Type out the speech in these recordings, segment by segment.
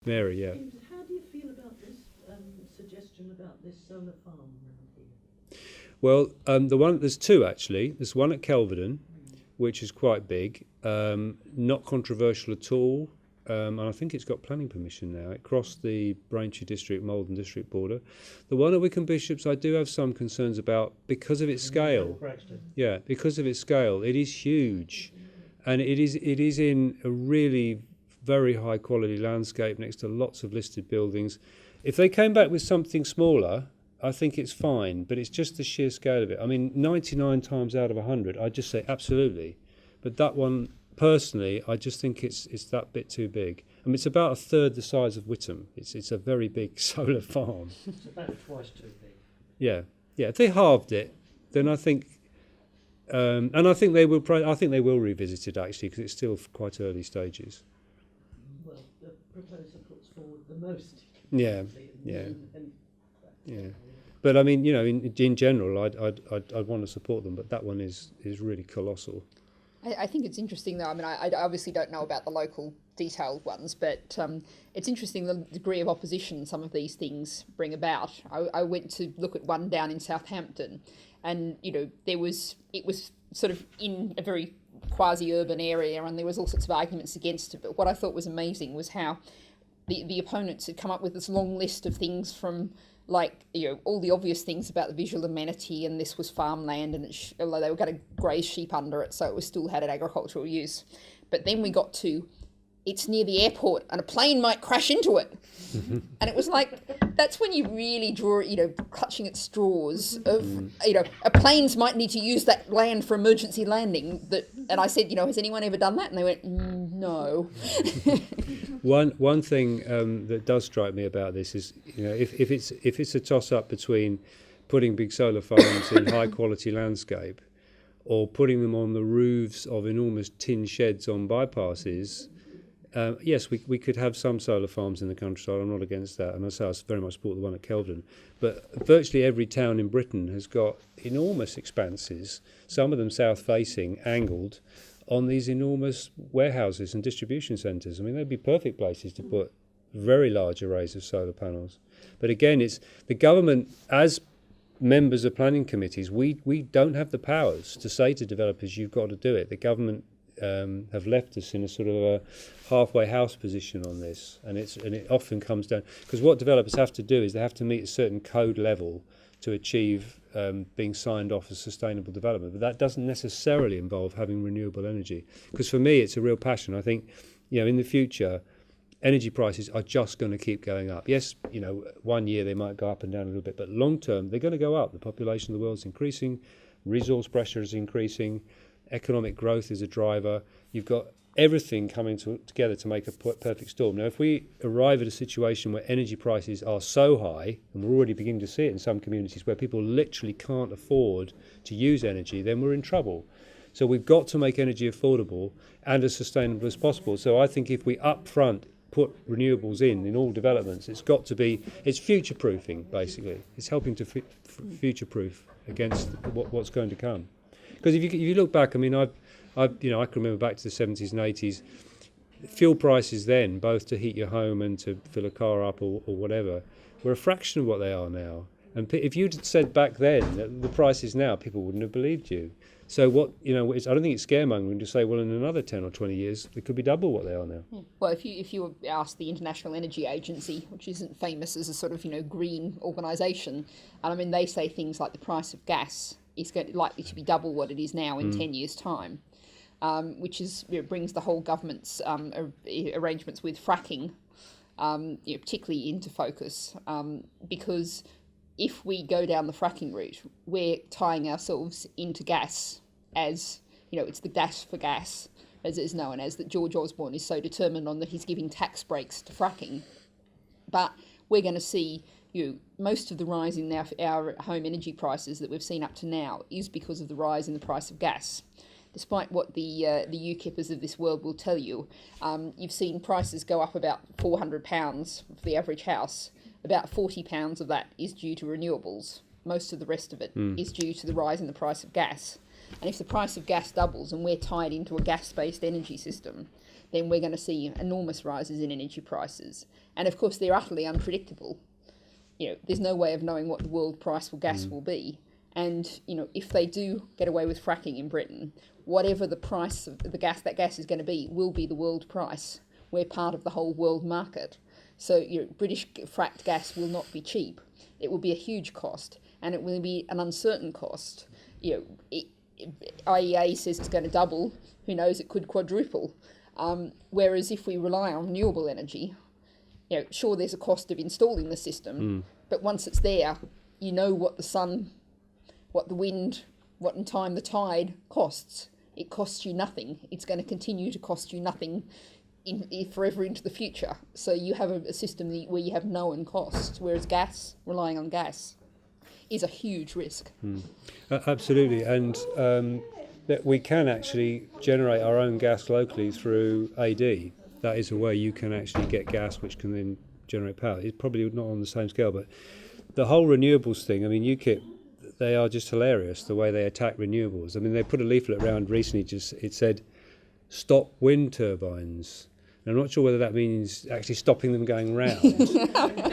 Mary, yeah. And how do you feel about this suggestion about this solar farm around here? Well, there's two actually. There's one at Kelvedon, which is quite big, not controversial at all, and I think it's got planning permission now. It crossed the Braintree district, Malden district border. The one at Wickham Bishops, I do have some concerns about because of its scale. Yeah, because of its scale, it is huge, and it is in a really very high quality landscape next to lots of listed buildings. If they came back with something smaller, I think it's fine, but it's just the sheer scale of it. I mean, 99 times out of 100, I'd just say absolutely. But that one, personally, I just think it's that bit too big. I mean, it's about a third the size of Witham. It's a very big solar farm. It's about twice too big. Yeah. If they halved it, then I think, and I think they will. I think they will revisit it actually, because it's still quite early stages. Well, the proposer puts forward the most. Yeah. But I mean, in general, I'd want to support them, but that one is really colossal. I think it's interesting, though. I mean, I obviously don't know about the local detailed ones, but it's interesting the degree of opposition some of these things bring about. I went to look at one down in Southampton, and it was sort of in a very quasi-urban area, and there was all sorts of arguments against it. But what I thought was amazing was how the opponents had come up with this long list of things from, like, all the obvious things about the visual amenity, and this was farmland, and although they were going to graze sheep under it, so it was still had an agricultural use. But then we got to, it's near the airport and a plane might crash into it. And it was like, that's when you really draw, clutching at straws of, a planes might need to use that land for emergency landing. And I said, has anyone ever done that? And they went, no. One thing that does strike me about this is, if it's a toss-up between putting big solar farms in high-quality landscape or putting them on the roofs of enormous tin sheds on bypasses, yes, we could have some solar farms in the countryside. I'm not against that, and I say I very much support the one at Kelvedon. But virtually every town in Britain has got enormous expanses, some of them south-facing, angled, on these enormous warehouses and distribution centres. I mean, they'd be perfect places to put very large arrays of solar panels. But again, it's the government, as members of planning committees, we don't have the powers to say to developers, you've got to do it. The government have left us in a sort of a halfway house position on this, and it often comes down, because what developers have to do is they have to meet a certain code level to achieve being signed off as sustainable development. But that doesn't necessarily involve having renewable energy. Because for me, it's a real passion. I think, in the future, energy prices are just going to keep going up. Yes, 1 year they might go up and down a little bit, but long term, they're going to go up. The population of the world is increasing, resource pressure is increasing, economic growth is a driver. You've got everything coming together to make a perfect storm. Now, if we arrive at a situation where energy prices are so high, and we're already beginning to see it in some communities where people literally can't afford to use energy, then we're in trouble. So we've got to make energy affordable and as sustainable as possible. So I think if we up front put renewables in all developments, it's future-proofing, basically. It's helping to future-proof against what's going to come. Because if you look back, I mean, I can remember back to the 70s and 80s, fuel prices then, both to heat your home and to fill a car up or whatever, were a fraction of what they are now. And if you'd said back then the prices now, people wouldn't have believed you. So I don't think it's scaremongering to say, well, in another 10 or 20 years, they could be double what they are now. Well, if you ask the International Energy Agency, which isn't famous as a sort of, green organisation, and I mean, they say things like the price of gas is likely to be double what it is now in 10 years' time, which brings the whole government's arrangements with fracking, particularly into focus, because if we go down the fracking route, we're tying ourselves into gas as, it's the gas for gas, as it is known as, that George Osborne is so determined on, that he's giving tax breaks to fracking. But we're going to see, most of the rise in our home energy prices that we've seen up to now is because of the rise in the price of gas. Despite what the UKIPers of this world will tell you, you've seen prices go up about £400 for the average house. About £40 of that is due to renewables. Most of the rest of it is due to the rise in the price of gas. And if the price of gas doubles and we're tied into a gas-based energy system, then we're going to see enormous rises in energy prices. And of course, they're utterly unpredictable. There's no way of knowing what the world price for gas will be. And, if they do get away with fracking in Britain, whatever the price of the gas, that gas is going to be, will be the world price. We're part of the whole world market. So, British fracked gas will not be cheap. It will be a huge cost, and it will be an uncertain cost. IEA says it's going to double. Who knows, it could quadruple. Whereas if we rely on renewable energy, sure, there's a cost of installing the system, but once it's there, what the sun, what the wind, what in time the tide costs. It costs you nothing. It's going to continue to cost you nothing forever into the future. So you have a system where you have known costs, whereas gas, relying on gas, is a huge risk. Absolutely, and that we can actually generate our own gas locally through AD. That is a way you can actually get gas which can then generate power. It's probably not on the same scale, but the whole renewables thing, I mean, UKIP, they are just hilarious, the way they attack renewables. I mean, they put a leaflet around recently, it said, stop wind turbines. And I'm not sure whether that means actually stopping them going round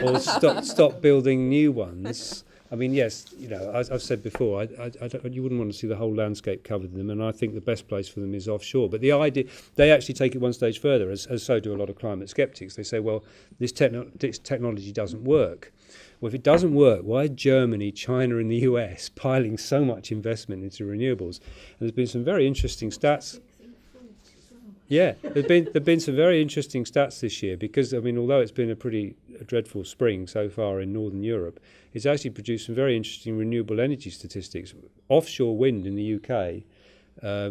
or stop building new ones. I mean, yes, I've said before, you wouldn't want to see the whole landscape covered in them, and I think the best place for them is offshore. But the idea, they actually take it one stage further, as so do a lot of climate skeptics. They say, well, this technology doesn't work. Well, if it doesn't work, why are Germany, China and the US piling so much investment into renewables? And there's been some very interesting stats. Yeah, there've been some very interesting stats this year because, I mean, although it's been a pretty dreadful spring so far in Northern Europe, it's actually produced some very interesting renewable energy statistics. Offshore wind in the UK,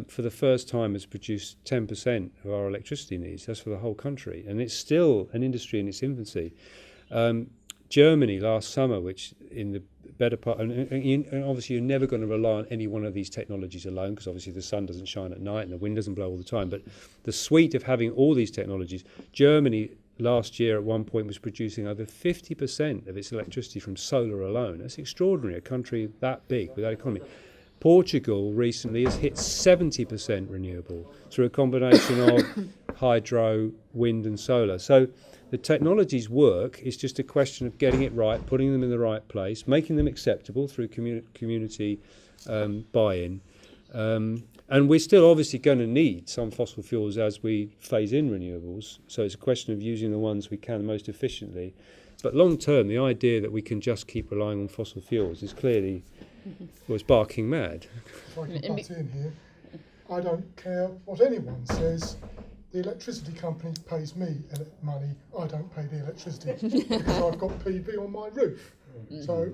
for the first time, has produced 10% of our electricity needs. That's for the whole country. And it's still an industry in its infancy. Germany last summer, which in the better part, and obviously you're never going to rely on any one of these technologies alone, because obviously the sun doesn't shine at night and the wind doesn't blow all the time, but the suite of having all these technologies, Germany last year at one point was producing over 50% of its electricity from solar alone. That's extraordinary, a country that big with that economy. Portugal recently has hit 70% renewable through a combination of hydro, wind and solar. So the technologies work. It's just a question of getting it right, putting them in the right place, making them acceptable through community buy-in. And we're still obviously going to need some fossil fuels as we phase in renewables. So it's a question of using the ones we can most efficiently. But long term, the idea that we can just keep relying on fossil fuels is clearly was barking mad. If I can butt in here, I don't care what anyone says. The electricity company pays me money. I don't pay the electricity because I've got PV on my roof. So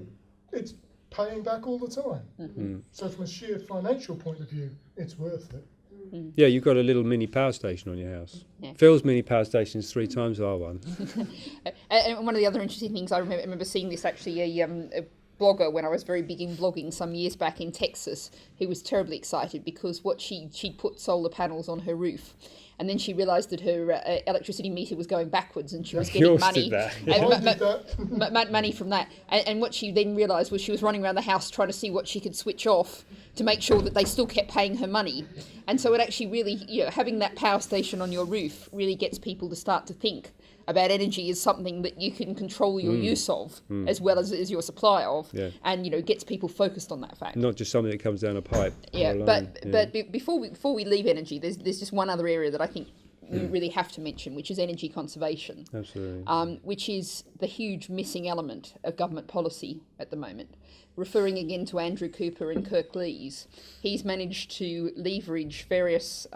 it's paying back all the time. So from a sheer financial point of view, it's worth it. Yeah, you've got a little mini power station on your house. Yeah. Phil's mini power station is 3 times our one. And one of the other interesting things, I remember seeing this actually, a blogger when I was very big in blogging some years back in Texas, who was terribly excited because she'd put solar panels on her roof. And then she realised that her electricity meter was going backwards, and she was getting money, money from that. And what she then realised was she was running around the house trying to see what she could switch off to make sure that they still kept paying her money. And so it actually really, having that power station on your roof really gets people to start to think about energy as something that you can control your use of as well as your supply of, and gets people focused on that fact. Not just something that comes down a pipe. Yeah, but before we leave energy, there's just one other area that I think we really have to mention, which is energy conservation. Absolutely. Which is the huge missing element of government policy at the moment. Referring again to Andrew Cooper and Kirk Lees, he's managed to leverage various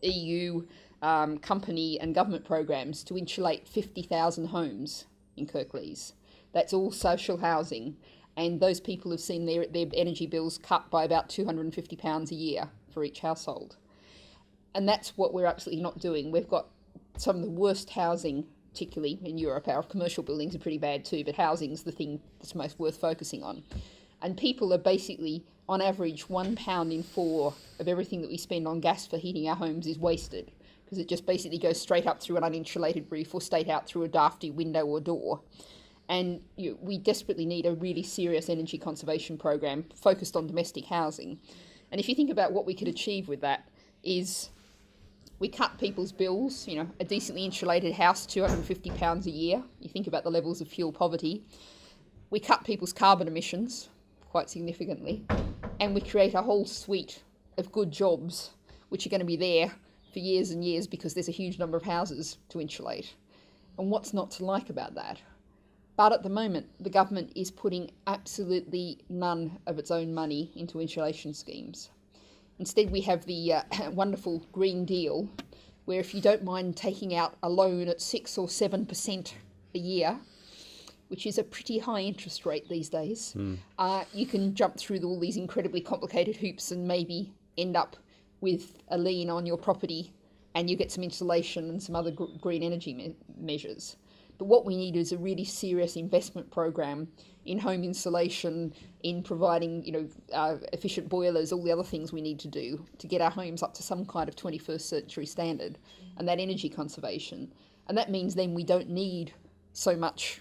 EU company and government programs to insulate 50,000 homes in Kirklees. That's all social housing, and those people have seen their energy bills cut by about £250 a year for each household. And that's what we're absolutely not doing. We've got some of the worst housing, particularly in Europe. Our commercial buildings are pretty bad too, but housing's the thing that's most worth focusing on. And people are basically, on average, £1 in 4 of everything that we spend on gas for heating our homes is wasted, because it just basically goes straight up through an uninsulated roof or straight out through a dafty window or door. And we desperately need a really serious energy conservation program focused on domestic housing. And if you think about what we could achieve with that, is we cut people's bills. You know, a decently insulated house, £250 a year. You think about the levels of fuel poverty. We cut people's carbon emissions quite significantly, and we create a whole suite of good jobs which are going to be there for years and years because there's a huge number of houses to insulate. And what's not to like about that? But at the moment, the government is putting absolutely none of its own money into insulation schemes. Instead, we have the wonderful Green Deal, where if you don't mind taking out a loan at 6 or 7% a year, which is a pretty high interest rate these days, you can jump through all these incredibly complicated hoops and maybe end up with a lien on your property, and you get some insulation and some other green energy measures. But what we need is a really serious investment program in home insulation, in providing, efficient boilers, all the other things we need to do to get our homes up to some kind of 21st century standard, and that energy conservation. And that means then we don't need so much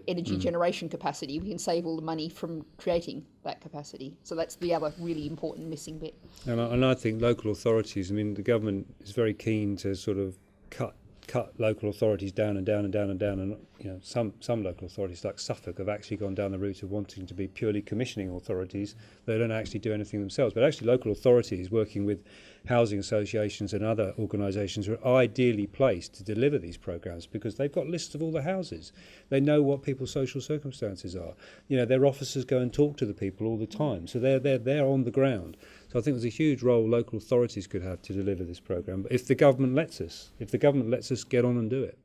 energy generation capacity. We can save all the money from creating that capacity. So that's the other really important missing bit. And I think local authorities, the government is very keen to sort of cut local authorities down and down and down and down, and some local authorities like Suffolk have actually gone down the route of wanting to be purely commissioning authorities. They don't actually do anything themselves, but actually local authorities working with housing associations and other organisations are ideally placed to deliver these programmes because they've got lists of all the houses. They know what people's social circumstances are. Their officers go and talk to the people all the time, so they're on the ground. So I think there's a huge role local authorities could have to deliver this programme, but if the government lets us get on and do it.